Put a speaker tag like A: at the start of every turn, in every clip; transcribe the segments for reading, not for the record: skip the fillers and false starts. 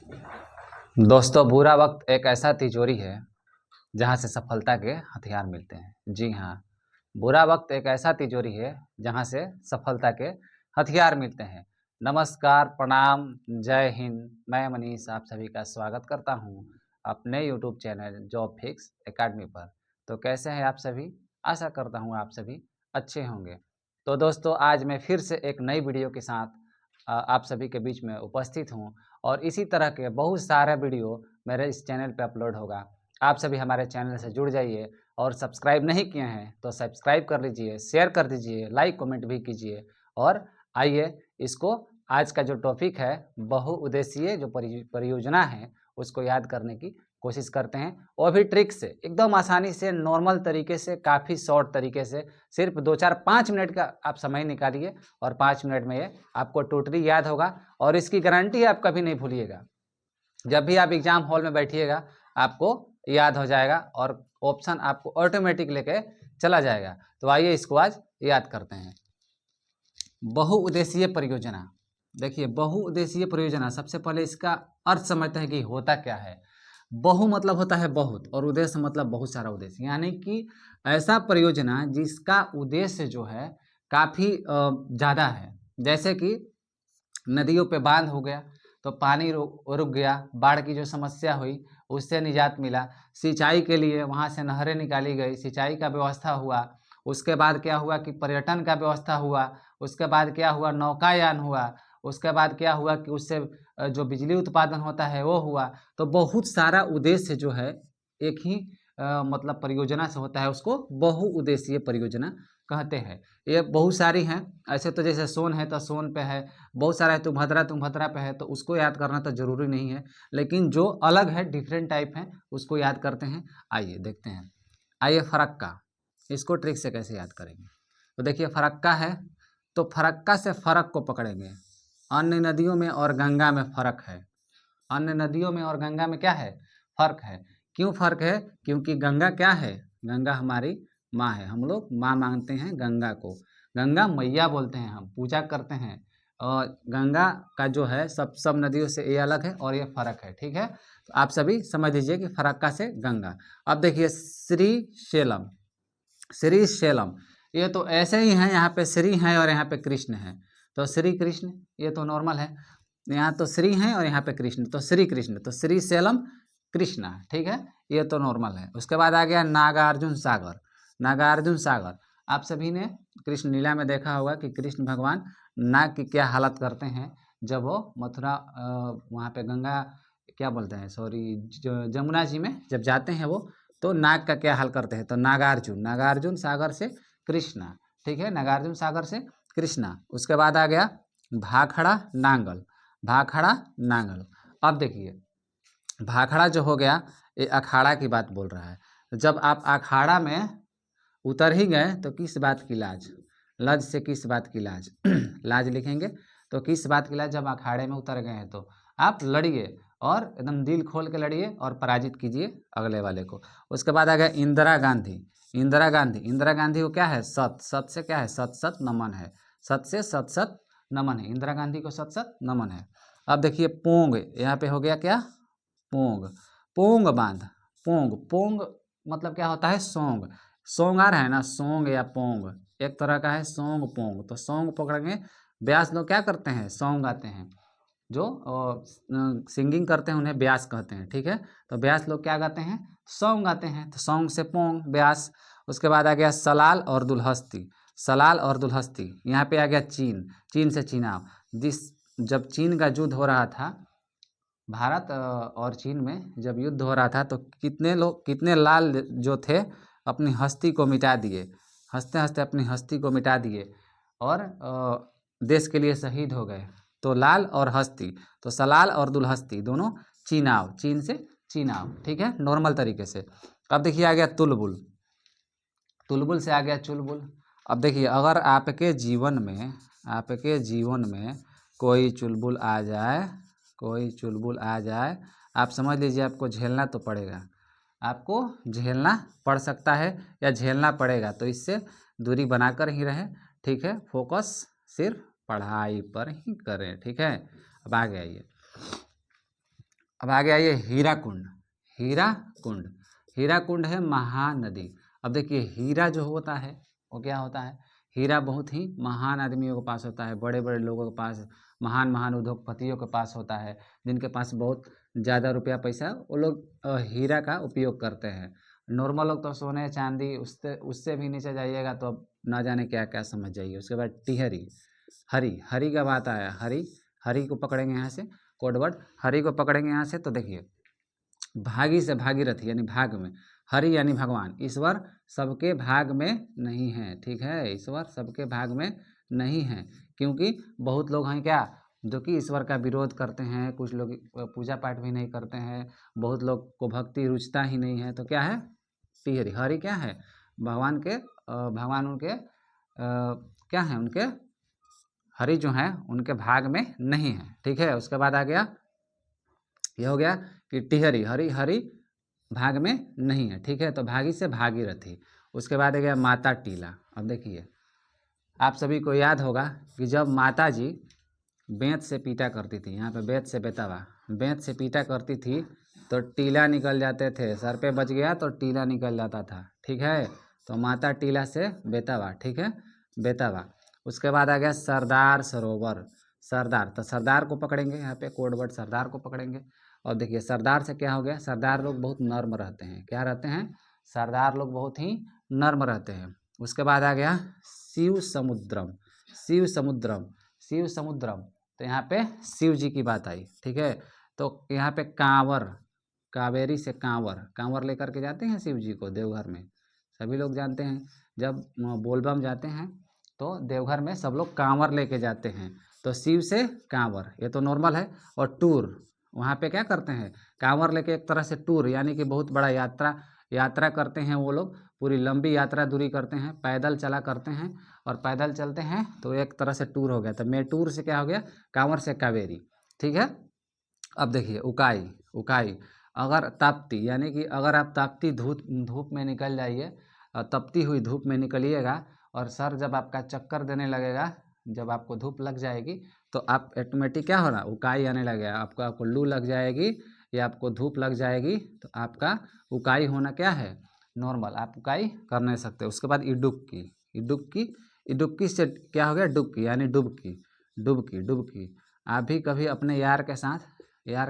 A: दोस्तों, बुरा वक्त एक ऐसा तिजोरी है जहां से सफलता के हथियार मिलते हैं। जी हाँ, बुरा वक्त एक ऐसा तिजोरी है जहां से सफलता के हथियार मिलते हैं। नमस्कार, प्रणाम, जय हिंद। मैं मनीष आप सभी का स्वागत करता हूं अपने YouTube channel job fix academy पर। तो कैसे हैं आप सभी? आशा करता हूं आप सभी अच्छे होंगे। तो दोस्तों, आज मैं फिर से एक नई वीडियो के साथ आप सभी के बीच में उपस्थित हूं और इसी तरह के बहुत सारे वीडियो मेरे इस चैनल पे अपलोड होगा। आप सभी हमारे चैनल से जुड़ जाइए और सब्सक्राइब नहीं किए हैं तो सब्सक्राइब कर लीजिए, शेयर कर दीजिए, लाइक कमेंट भी कीजिए। और आइए इसको, आज का जो टॉपिक है बहुउद्देशीय जो परियोजना है उसको याद करने की कोशिश करते हैं, वो भी ट्रिक से, एकदम आसानी से, नॉर्मल तरीके से, काफ़ी शॉर्ट तरीके से। सिर्फ 2-4-5 मिनट का आप समय निकालिए और 5 मिनट में ये आपको टोटली याद होगा और इसकी गारंटी आप कभी नहीं भूलिएगा। जब भी आप एग्जाम हॉल में बैठिएगा आपको याद हो जाएगा और ऑप्शन आपको ऑटोमेटिक लेके चला जाएगा। तो आइए इसको आज याद करते हैं। बहुउद्देशीय परियोजना। देखिए, बहुउद्देशीय परियोजना, सबसे पहले इसका अर्थ समझते हैं कि होता क्या है। बहु मतलब होता है बहुत और उद्देश्य मतलब बहुत सारा उद्देश्य, यानी कि ऐसा परियोजना जिसका उद्देश्य जो है काफ़ी ज़्यादा है। जैसे कि नदियों पे बांध हो गया तो पानी रुक गया, बाढ़ की जो समस्या हुई उससे निजात मिला, सिंचाई के लिए वहाँ से नहरें निकाली गई, सिंचाई का व्यवस्था हुआ। उसके बाद क्या हुआ कि पर्यटन का व्यवस्था हुआ। उसके बाद क्या हुआ, नौकायान हुआ। उसके बाद क्या हुआ कि उससे जो बिजली उत्पादन होता है वो हुआ। तो बहुत सारा उद्देश्य जो है एक ही मतलब परियोजना से होता है, उसको बहुउद्देशीय परियोजना कहते हैं। ये बहुत सारी हैं। ऐसे तो जैसे सोन है तो सोन पे है, बहुत सारा है, तुम्भद्रा पे है, तो उसको याद करना तो ज़रूरी नहीं है। लेकिन जो अलग है, डिफरेंट टाइप है, उसको याद करते हैं। आइए देखते हैं। आइए फरक्का, इसको ट्रिक से कैसे याद करेंगे। तो देखिए, फरक्का है तो फरक्का से फर्क को पकड़ेंगे। अन्य नदियों में और गंगा में फ़र्क है। अन्य नदियों में और गंगा में क्या है, फ़र्क है। क्यों फ़र्क है? क्योंकि गंगा क्या है, गंगा हमारी माँ है। हम लोग माँ मानते हैं गंगा को, गंगा मैया बोलते हैं, हम पूजा करते हैं। और गंगा का जो है सब नदियों से ये अलग है और ये फ़र्क है। ठीक है, तो आप सभी समझ लीजिए कि फरक्का से गंगा। अब देखिए श्री शैलम, श्री शैलम, ये तो ऐसे ही हैं, यहाँ पे श्री हैं और यहाँ पे कृष्ण हैं, तो श्री कृष्ण, ये तो नॉर्मल है। यहाँ तो श्री हैं और यहाँ पे कृष्ण, तो श्री कृष्ण, तो श्री शैलम कृष्णा। ठीक है, ये तो नॉर्मल है। उसके बाद आ गया नागार्जुन सागर। नागार्जुन सागर, आप सभी ने कृष्ण लीला में देखा होगा कि कृष्ण भगवान नाग की क्या हालत करते हैं जब वो मथुरा वहाँ पे गंगा, क्या बोलते हैं, सॉरी, जमुना जी में जब जाते हैं वो, तो नाग का क्या हाल करते हैं। तो नागार्जुन, नागार्जुन सागर से कृष्णा। ठीक है, नागार्जुन सागर से कृष्णा। उसके बाद आ गया भाखड़ा नांगल, भाखड़ा नांगल। अब देखिए, भाखड़ा जो हो गया ये अखाड़ा की बात बोल रहा है। तो जब आप अखाड़ा में उतर ही गए तो किस बात की लाज, लज से किस बात की लाज लाज लिखेंगे तो किस बात की लाज, जब अखाड़े में उतर गए हैं तो आप लड़िए और एकदम दिल खोल के लड़िए और पराजित कीजिए अगले वाले को। उसके बाद आ गया इंदिरा गांधी। इंदिरा गांधी, इंदिरा गांधी को क्या है, सत, सत से क्या है, सत सत नमन है, सत से सत सत नमन है, इंदिरा गांधी को सत सत नमन है। अब देखिए पोंग, यहाँ पे हो गया क्या, पोंग, पोंग बांध। पोंग, पोंग मतलब क्या होता है, सौंग। सौंग आ रहा है ना, सौंग या पोंग एक तरह का है, सौंग पोंग। तो सौंग पकड़ेंगे, ब्यास लोग क्या करते हैं, सौंग गाते हैं। जो सिंगिंग करते हैं उन्हें ब्यास कहते हैं। ठीक है, तो ब्यास लोग क्या गाते हैं, सौंग गाते हैं, तो सौंग से पोंग, ब्यास। उसके बाद आ गया सलाल और दुल्हस्ती। सलाल और दुल्हस्ती, यहाँ पे आ गया चीन, चीन से चीनाव। जिस जब चीन का युद्ध हो रहा था, भारत और चीन में जब युद्ध हो रहा था, तो कितने लोग, कितने लाल जो थे अपनी हस्ती को मिटा दिए, हंसते हंसते अपनी हस्ती को मिटा दिए और देश के लिए शहीद हो गए। तो लाल और हस्ती, तो सलाल और दुल्हस्ती दोनों चीनाव, चीन से चीनाव। ठीक है, नॉर्मल तरीके से। अब देखिए आ गया तुलबुल, तुलबुल से आ गया चुलबुल। अब देखिए, अगर आपके जीवन में, आपके जीवन में कोई चुलबुल आ जाए, कोई चुलबुल आ जाए, आप समझ लीजिए आपको झेलना तो पड़ेगा, आपको झेलना पड़ सकता है या झेलना पड़ेगा। तो इससे दूरी बनाकर ही रहें। ठीक है, फोकस सिर्फ पढ़ाई पर ही करें। ठीक है, अब आ गया ये अब आगे आइए हीरा कुंड। हीरा कुंड, हीरा कुंड है महानदी। अब देखिए हीरा जो होता है वो क्या होता है, हीरा बहुत ही महान आदमियों के पास होता है, बड़े बड़े लोगों के पास, महान महान उद्योगपतियों के पास होता है, जिनके पास बहुत ज़्यादा रुपया पैसा, वो लोग हीरा का उपयोग करते हैं। नॉर्मल लोग तो सोने चांदी, उससे उससे भी नीचे जाइएगा तो अब ना जाने क्या क्या समझ जाइए। उसके बाद टिहरी, हरी, हरी का बात आया, हरी, हरी को पकड़ेंगे यहाँ से, कोडवर्ड हरी को पकड़ेंगे यहाँ से, तो देखिए भागी से भागीरथी यानी भाग में, हरि यानी भगवान, ईश्वर सबके भाग में नहीं है, ठीक है, ईश्वर सबके भाग में नहीं है, क्योंकि बहुत लोग हैं क्या जो कि ईश्वर का विरोध करते हैं, कुछ लोग पूजा पाठ भी नहीं करते हैं, बहुत लोग को भक्ति रुचता ही नहीं है, तो क्या है टिहरी, हरि क्या है भगवान के, भगवान उनके क्या है, उनके हरि जो है उनके भाग में नहीं है, ठीक है। उसके बाद आ गया, यह हो गया कि टिहरी, हरि, हरि भाग में नहीं है, ठीक है, तो भागी से भागीरथी। उसके बाद आ गया माता टीला। अब देखिए आप सभी को याद होगा कि जब माता जी बेंत से पीटा करती थी, यहाँ पे बेंत से बेतवा, बेंत से पीटा करती थी तो टीला निकल जाते थे, सर पे बच गया तो टीला निकल जाता था, ठीक है, तो माता टीला से बेतवा, ठीक है, बेतवा। उसके बाद आ गया सरदार सरोवर, सरदार, तो सरदार को पकड़ेंगे, यहाँ पे कोडवर्ड सरदार को पकड़ेंगे। और देखिए सरदार से क्या हो गया, सरदार लोग बहुत नर्म रहते हैं, क्या रहते हैं, सरदार लोग बहुत ही नर्म रहते हैं। उसके बाद आ गया शिव समुद्रम, शिव समुद्रम, शिव समुद्रम, तो यहाँ पे शिव जी की बात आई, ठीक है, तो यहाँ पे कांवर, कावेरी से कांवर, कांवर लेकर के जाते हैं शिव जी को देवघर में, सभी लोग जानते हैं, जब बोलबम जाते हैं तो देवघर में सब लोग कांवर लेके जाते हैं, तो शिव से कांवर, ये तो नॉर्मल है। और टूर, वहाँ पे क्या करते हैं, कांवर लेके एक तरह से टूर, यानी कि बहुत बड़ा यात्रा करते हैं वो लोग, पूरी लंबी यात्रा दूरी करते हैं, पैदल चला करते हैं, और पैदल चलते हैं तो एक तरह से टूर हो गया, तो मैं टूर से क्या हो गया, कांवर से कावेरी, ठीक है। अब देखिए उकाई, उकाई, अगर ताप्ती, यानी कि अगर आप ताप्ती धूप में निकल जाइए, तपती हुई धूप में निकलिएगा, और सर जब आपका चक्कर देने लगेगा, जब आपको धूप लग जाएगी तो आप ऑटोमेटिक क्या होना, उकाई आने लगेगा, आपको लू लग जाएगी या आपको धूप लग जाएगी, तो आपका उकाई होना क्या है, नॉर्मल, आप उकाई कर नहीं सकते। उसके बाद इडुक्की, इडुक्की, इडुक्की से क्या हो गया, डुबकी, यानी डुबकी, डुबकी, डुबकी। आप भी कभी अपने यार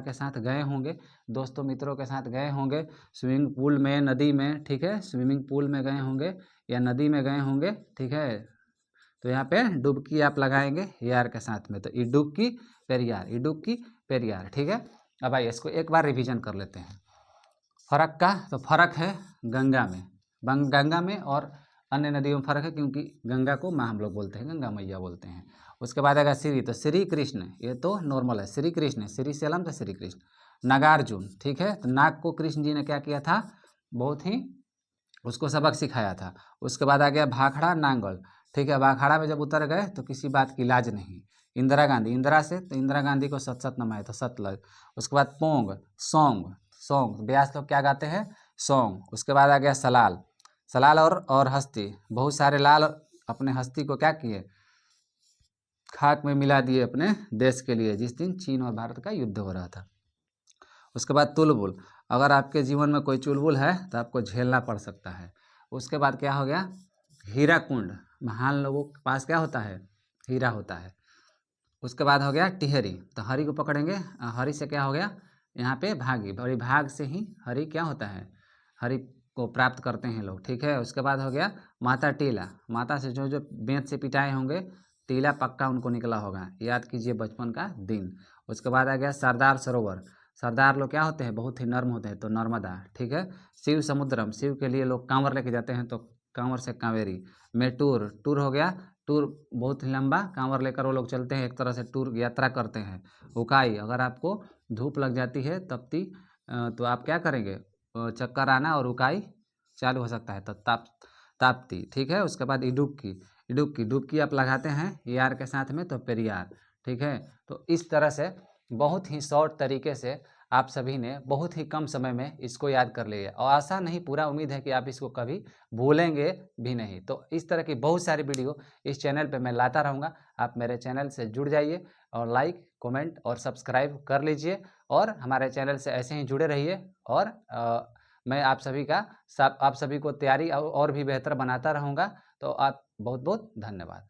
A: के साथ गए होंगे, दोस्तों मित्रों के साथ गए होंगे स्विमिंग पूल में, नदी में, ठीक है, स्विमिंग पूल में गए होंगे या नदी में गए होंगे, ठीक है, तो यहाँ पे डुबकी आप लगाएंगे यार के साथ में, तो इडुक्की पेरियार, इडुक्की पेरियार, ठीक है। अब आइए इसको एक बार रिवीजन कर लेते हैं, फर्क का, तो फर्क है गंगा में, गंगा में और अन्य नदियों में फर्क है, क्योंकि गंगा को माँ हम लोग बोलते हैं, गंगा मैया बोलते हैं। उसके बाद आएगा श्री, तो श्री कृष्ण, ये तो नॉर्मल है, श्री कृष्ण, श्री सेलम तो श्री कृष्ण। नागार्जुन, ठीक है, तो नाग को कृष्ण जी ने क्या किया था, बहुत ही उसको सबक सिखाया था। उसके बाद आ गया भाखड़ा नांगल, ठीक है, भाखड़ा में जब उतर गए तो किसी बात की लाज नहीं। इंदिरा गांधी, इंदिरा से तो इंदिरा गांधी को सत सत नमाए, तो सतलज। उसके बाद पोंग, सॉन्ग, सॉन्ग ब्यास लोग क्या गाते हैं, सॉन्ग। उसके बाद आ गया सलाल, सलाल और हस्ती, बहुत सारे लाल अपने हस्ती को क्या किए, खाक में मिला दिए अपने देश के लिए, जिस दिन चीन और भारत का युद्ध हो रहा था। उसके बाद तुलबुल, अगर आपके जीवन में कोई चुलबुल है तो आपको झेलना पड़ सकता है। उसके बाद क्या हो गया, हीरा कुंड, महान लोगों के पास क्या होता है, हीरा होता है। उसके बाद हो गया टिहरी, तो हरी को पकड़ेंगे, हरी से क्या हो गया, यहाँ पे भागी, बड़ी भाग से ही हरी क्या होता है, हरी को प्राप्त करते हैं लोग, ठीक है। उसके बाद हो गया माता टीला, माता से जो जो बेंत से पिटाए होंगे, टीला पक्का उनको निकला होगा, याद कीजिए बचपन का दिन। उसके बाद आ गया सरदार सरोवर, सरदार लोग क्या होते हैं, बहुत ही नर्म होते हैं, तो नर्मदा, ठीक है। शिव समुद्रम, शिव के लिए लोग कांवर लेके जाते हैं, तो कांवर से कावेरी। मेटूर, टूर हो गया, टूर बहुत ही लंबा कांवर लेकर वो लोग चलते हैं, एक तरह से टूर यात्रा करते हैं। उकाई, अगर आपको धूप लग जाती है तपती, तो आप क्या करेंगे, चक्कर आना और उकाई चालू हो सकता है, तो ताप्ती, ठीक है। उसके बाद इडुक्की, इडुक्की, डुबकी आप लगाते हैं यार के साथ में, तो पेरियार, ठीक है। तो इस तरह से बहुत ही शॉर्ट तरीके से आप सभी ने बहुत ही कम समय में इसको याद कर लिया, और आशा नहीं पूरा उम्मीद है कि आप इसको कभी भूलेंगे भी नहीं। तो इस तरह की बहुत सारी वीडियो इस चैनल पे मैं लाता रहूँगा, आप मेरे चैनल से जुड़ जाइए और लाइक कमेंट और सब्सक्राइब कर लीजिए और हमारे चैनल से ऐसे ही जुड़े रहिए। और मैं आप सभी को तैयारी और भी बेहतर बनाता रहूँगा। तो आप बहुत बहुत धन्यवाद।